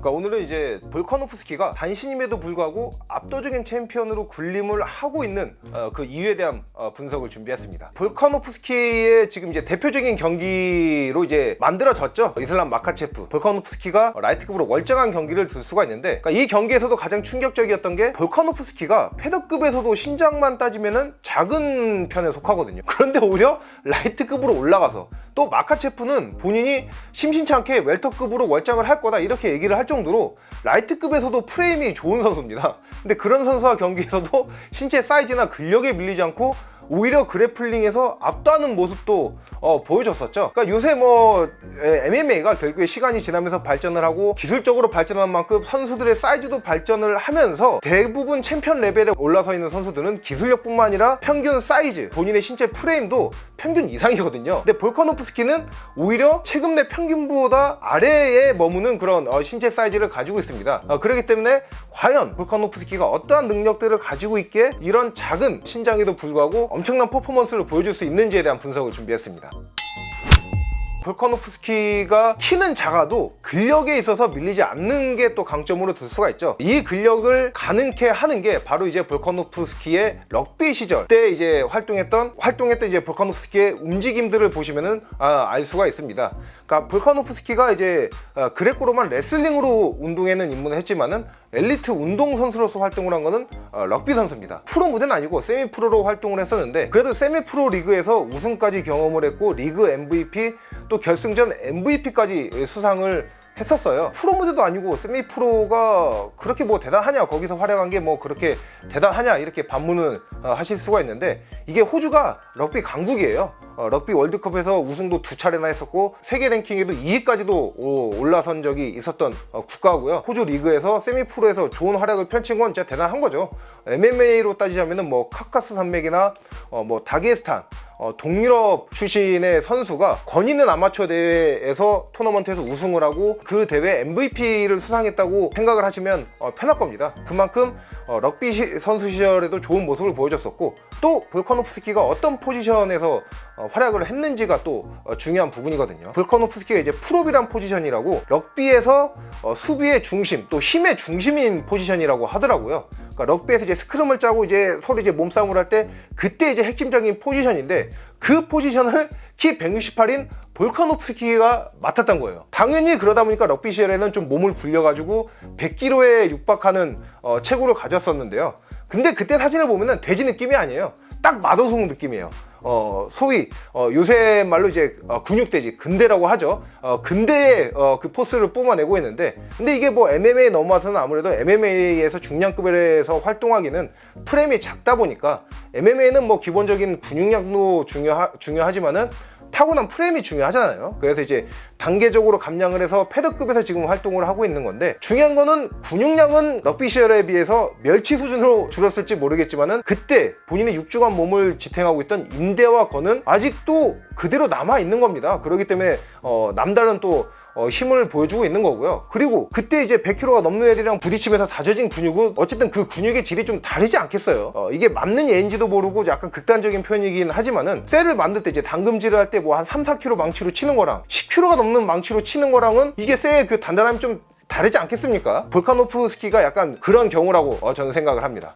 그러니까 오늘은 이제 볼카노프스키가 단신임에도 불구하고 압도적인 챔피언으로 군림을 하고 있는 그 이유에 대한 분석을 준비했습니다. 볼카노프스키의 지금 이제 대표적인 경기로 이제 만들어졌죠. 이슬람 마카체프. 볼카노프스키가 라이트급으로 월장한 경기를 둘 수가 있는데, 그러니까 이 경기에서도 가장 충격적이었던 게 볼카노프스키가 패더급에서도 신장만 따지면은 작은 편에 속하거든요. 그런데 오히려 라이트급으로 올라가서 또 마카체프는 본인이 심심치 않게 웰터급으로 월장을 할 거다 이렇게 얘기를 할 정도로 라이트급에서도 프레임이 좋은 선수입니다. 근데 그런 선수와 경기에서도 신체 사이즈나 근력에 밀리지 않고 오히려 그래플링에서 압도하는 모습도 보여줬었죠. 그러니까 요새 뭐 MMA가 결국에 시간이 지나면서 발전을 하고 기술적으로 발전한 만큼 선수들의 사이즈도 발전을 하면서 대부분 챔피언 레벨에 올라서 있는 선수들은 기술력뿐만 아니라 평균 사이즈, 본인의 신체 프레임도 평균 이상이거든요. 근데 볼카노프스키는 오히려 체급 내 평균보다 아래에 머무는 그런 신체 사이즈를 가지고 있습니다. 그렇기 때문에 과연 볼카노프스키가 어떠한 능력들을 가지고 있기에 이런 작은 신장에도 불구하고 엄청난 퍼포먼스를 보여줄 수 있는지에 대한 분석을 준비했습니다. 볼카노프스키가 키는 작아도 근력에 있어서 밀리지 않는 게 또 강점으로 들 수가 있죠. 이 근력을 가능케 하는 게 바로 이제 볼카노프스키의 럭비 시절 때 이제 활동했던 이제 볼카노프스키의 움직임들을 보시면은 알 수가 있습니다. 그러니까 볼카노프스키가 이제 그레코로만 레슬링으로 운동에는 입문을 했지만은 엘리트 운동 선수로서 활동을 한 거는 럭비 선수입니다. 프로 무대는 아니고 세미 프로로 활동을 했었는데, 그래도 세미 프로 리그에서 우승까지 경험을 했고 리그 MVP 또 결승전 MVP까지 수상을 했었어요. 프로 무대도 아니고 세미 프로가 그렇게 뭐 대단하냐, 거기서 활약한 게 뭐 그렇게 대단하냐 이렇게 반문을 하실 수가 있는데, 이게 호주가 럭비 강국이에요. 럭비 월드컵에서 우승도 2차례나 했었고 세계 랭킹에도 2위까지도 올라선 적이 있었던 국가고요. 호주 리그에서 세미 프로에서 좋은 활약을 펼친 건 진짜 대단한 거죠. MMA로 따지자면은 뭐 카카스 산맥이나 뭐 다게스탄 동유럽 출신의 선수가 권위 있는 아마추어 대회에서 토너먼트에서 우승을 하고 그 대회 MVP를 수상했다고 생각을 하시면 편할 겁니다. 그만큼 럭비 선수 시절에도 좋은 모습을 보여줬었고, 또 볼카노프스키가 어떤 포지션에서 활약을 했는지가 또 중요한 부분이거든요. 볼카노프스키가 이제 프롭이란 포지션이라고 럭비에서 수비의 중심 또 힘의 중심인 포지션이라고 하더라고요. 그러니까 럭비에서 이제 스크럼을 짜고 이제 서로 이제 몸싸움을 할 때 그때 이제 핵심적인 포지션인데, 그 포지션을 키 168인 볼카노프스키가 맡았던 거예요. 당연히 그러다 보니까 럭비 시절에는 좀 몸을 굴려가지고 100kg에 육박하는 체구를 가졌었는데요. 근데 그때 사진을 보면은 돼지 느낌이 아니에요. 딱 마더송 느낌이에요. 소위 요새 말로 이제 근육돼지, 근대라고 하죠. 근대의 그 포스를 뿜어내고 있는데, 근데 이게 뭐 MMA 넘어와서는 아무래도 MMA에서 중량급에서 활동하기는 프레임이 작다 보니까, MMA는 뭐 기본적인 근육량도 중요하지만은 타고난 프레임이 중요하잖아요. 그래서 이제 단계적으로 감량을 해서 패더급에서 지금 활동을 하고 있는 건데, 중요한 거는 근육량은 럭비 시절에 비해서 멸치 수준으로 줄었을지 모르겠지만은 그때 본인의 육중한 몸을 지탱하고 있던 인대와 건은 아직도 그대로 남아 있는 겁니다. 그렇기 때문에 남다른 또 힘을 보여주고 있는 거고요. 그리고 그때 이제 100kg가 넘는 애들이랑 부딪히면서 다져진 근육은 어쨌든 그 근육의 질이 좀 다르지 않겠어요. 이게 맞는 예인지도 모르고 약간 극단적인 표현이긴 하지만은, 쇠를 만들 때 이제 당금질을 할 때 뭐 한 3-4kg 망치로 치는 거랑 10kg가 넘는 망치로 치는 거랑은 이게 쇠의 그 단단함이 좀 다르지 않겠습니까? 볼카노프스키가 약간 그런 경우라고 저는 생각을 합니다.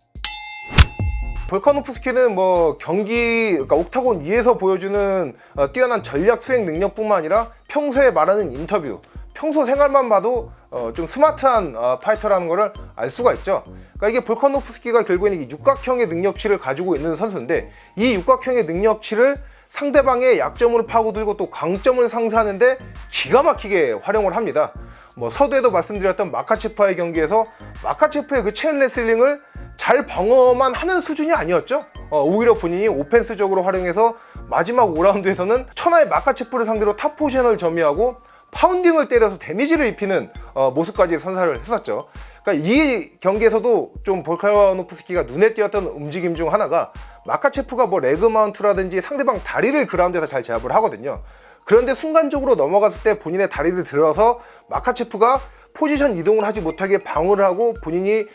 볼카노프스키는 뭐 경기, 그러니까 옥타곤 위에서 보여주는 뛰어난 전략 수행 능력뿐만 아니라 평소에 말하는 인터뷰, 평소 생활만 봐도 좀 스마트한 파이터라는 거를 알 수가 있죠. 그러니까 이게 볼카노프스키가 결국에는 육각형의 능력치를 가지고 있는 선수인데, 이 육각형의 능력치를 상대방의 약점으로 파고들고 또 강점을 상쇄하는데 기가 막히게 활용을 합니다. 뭐 서두에도 말씀드렸던 마카체프와의 경기에서 마카체프의 그 체인 레슬링을 잘 방어만 하는 수준이 아니었죠. 오히려 본인이 오펜스적으로 활용해서 마지막 5라운드에서는 천하의 마카체프를 상대로 탑 포지션을 점유하고 파운딩을 때려서 데미지를 입히는 모습까지 선사를 했었죠. 그러니까 이 경기에서도 좀 볼카노프스키가 눈에 띄었던 움직임 중 하나가, 마카체프가 뭐 레그 마운트라든지 상대방 다리를 그라운드에서 잘 제압을 하거든요. 그런데 순간적으로 넘어갔을 때 본인의 다리를 들어서 마카체프가 포지션 이동을 하지 못하게 방어를 하고 본인이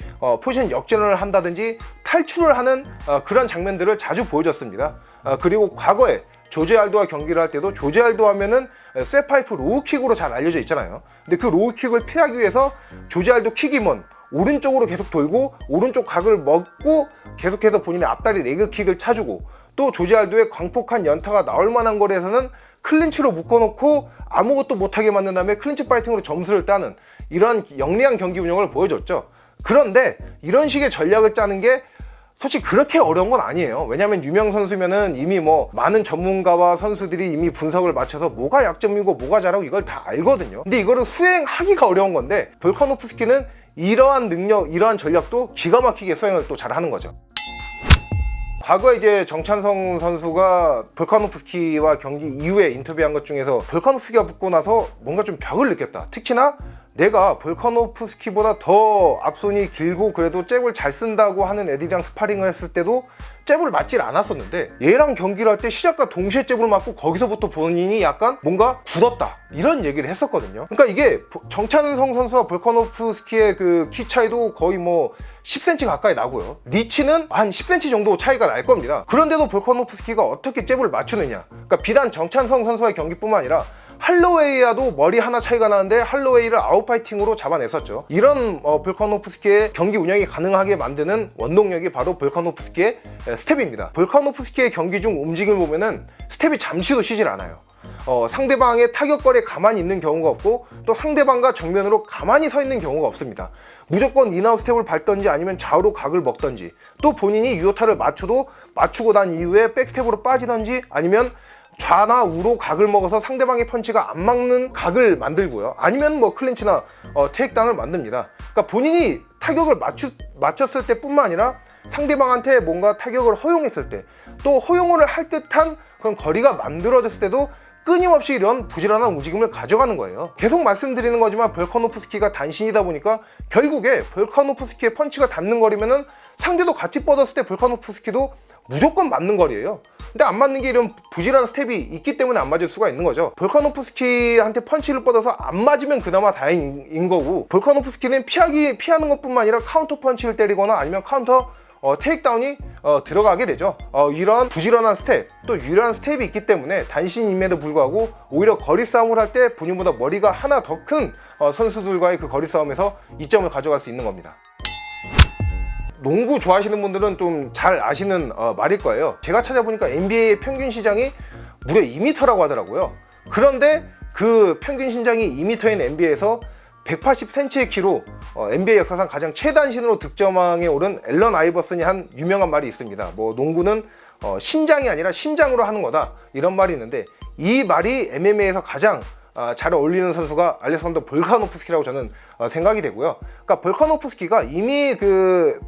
포지션 역전을 한다든지 탈출을 하는 그런 장면들을 자주 보여줬습니다. 그리고 과거에 조제 알도와 경기를 할 때도 조제 알도 하면은 쇠파이프 로우킥으로 잘 알려져 있잖아요. 근데 그 로우킥을 피하기 위해서 조지 알도 킥이먼 오른쪽으로 계속 돌고 오른쪽 각을 먹고 계속해서 본인의 앞다리 레그킥을 차주고, 또 조지 알도의 광폭한 연타가 나올 만한 거리에서는 클린치로 묶어놓고 아무것도 못하게 만든 다음에 클린치 파이팅으로 점수를 따는 이런 영리한 경기 운영을 보여줬죠. 그런데 이런 식의 전략을 짜는 게 솔직히 그렇게 어려운 건 아니에요. 왜냐면 유명 선수면은 이미 뭐 많은 전문가와 선수들이 이미 분석을 마쳐서 뭐가 약점이고 뭐가 잘하고 이걸 다 알거든요. 근데 이거를 수행하기가 어려운 건데, 볼카노프스키는 이러한 능력, 이러한 전략도 기가 막히게 수행을 또 잘하는 거죠. 과거에 이제 정찬성 선수가 볼카노프스키와 경기 이후에 인터뷰한 것 중에서 볼카노프스키가 붙고 나서 뭔가 좀 벽을 느꼈다. 특히나 내가 볼카노프스키보다 더 앞손이 길고 그래도 잽을 잘 쓴다고 하는 애들이랑 스파링을 했을 때도 잽을 맞질 않았었는데, 얘랑 경기를 할 때 시작과 동시에 잽을 맞고 거기서부터 본인이 약간 뭔가 굳었다 이런 얘기를 했었거든요. 그러니까 이게 정찬성 선수와 볼카노프스키의 그 키 차이도 거의 뭐 10cm 가까이 나고요. 리치는 한 10cm 정도 차이가 날 겁니다. 그런데도 볼카노프스키가 어떻게 잽을 맞추느냐. 그러니까 비단 정찬성 선수와의 경기뿐만 아니라 할로웨이와도 머리 하나 차이가 나는데 할로웨이를 아웃파이팅으로 잡아냈었죠. 이런 볼카노프스키의 경기 운영이 가능하게 만드는 원동력이 바로 볼카노프스키의 스텝입니다. 볼카노프스키의 경기 중 움직임을 보면은 스텝이 잠시도 쉬질 않아요. 상대방의 타격거리에 가만히 있는 경우가 없고, 또 상대방과 정면으로 가만히 서 있는 경우가 없습니다. 무조건 인아웃 스텝을 밟던지 아니면 좌우로 각을 먹던지, 또 본인이 유효타를 맞추고 난 이후에 백스텝으로 빠지던지 아니면 좌나 우로 각을 먹어서 상대방의 펀치가 안 막는 각을 만들고요. 아니면 뭐 클린치나 테이크다운을 만듭니다. 그러니까 본인이 타격을 맞췄을 때 뿐만 아니라 상대방한테 뭔가 타격을 허용했을 때, 또 허용을 할 듯한 그런 거리가 만들어졌을 때도 끊임없이 이런 부지런한 움직임을 가져가는 거예요. 계속 말씀드리는 거지만 볼카노프스키가 단신이다 보니까 결국에 볼카노프스키의 펀치가 닿는 거리면은 상대도 같이 뻗었을 때 볼카노프스키도 무조건 맞는 거리예요. 근데 안 맞는 게 이런 부실한 스텝이 있기 때문에 안 맞을 수가 있는 거죠. 볼카노프스키한테 펀치를 뻗어서 안 맞으면 그나마 다행인 거고, 볼카노프스키는 피하는 것뿐만 아니라 카운터 펀치를 때리거나 아니면 카운터 테이크다운이 들어가게 되죠. 이런 부지런한 스텝, 또 유려한 스텝이 있기 때문에 단신임에도 불구하고 오히려 거리 싸움을 할 때 본인보다 머리가 하나 더 큰 선수들과의 그 거리 싸움에서 이점을 가져갈 수 있는 겁니다. 농구 좋아하시는 분들은 좀 잘 아시는 말일 거예요. 제가 찾아보니까 NBA의 평균 시장이 무려 2m라고 하더라고요. 그런데 그 평균 신장이 2m인 NBA에서 180cm의 키로 NBA 역사상 가장 최단신으로 득점왕에 오른 앨런 아이버슨이 한 유명한 말이 있습니다. 뭐 농구는 신장이 아니라 심장으로 하는 거다, 이런 말이 있는데, 이 말이 MMA에서 가장 잘 어울리는 선수가 알렉산더 볼카노프스키라고 저는 생각이 되고요. 그러니까 볼카노프스키가 이미 그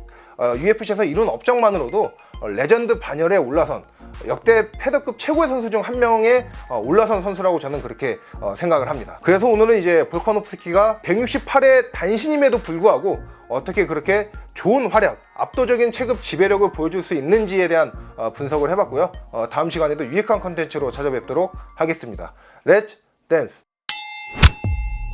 UFC에서 이룬 업적만으로도 레전드 반열에 올라선 역대 패더급 최고의 선수 중 한 명에 올라선 선수라고 저는 그렇게 생각을 합니다. 그래서 오늘은 이제 볼카노프스키가 168의 단신임에도 불구하고 어떻게 그렇게 좋은 활약, 압도적인 체급 지배력을 보여줄 수 있는지에 대한 분석을 해봤고요. 다음 시간에도 유익한 컨텐츠로 찾아뵙도록 하겠습니다. 렛츠 댄스!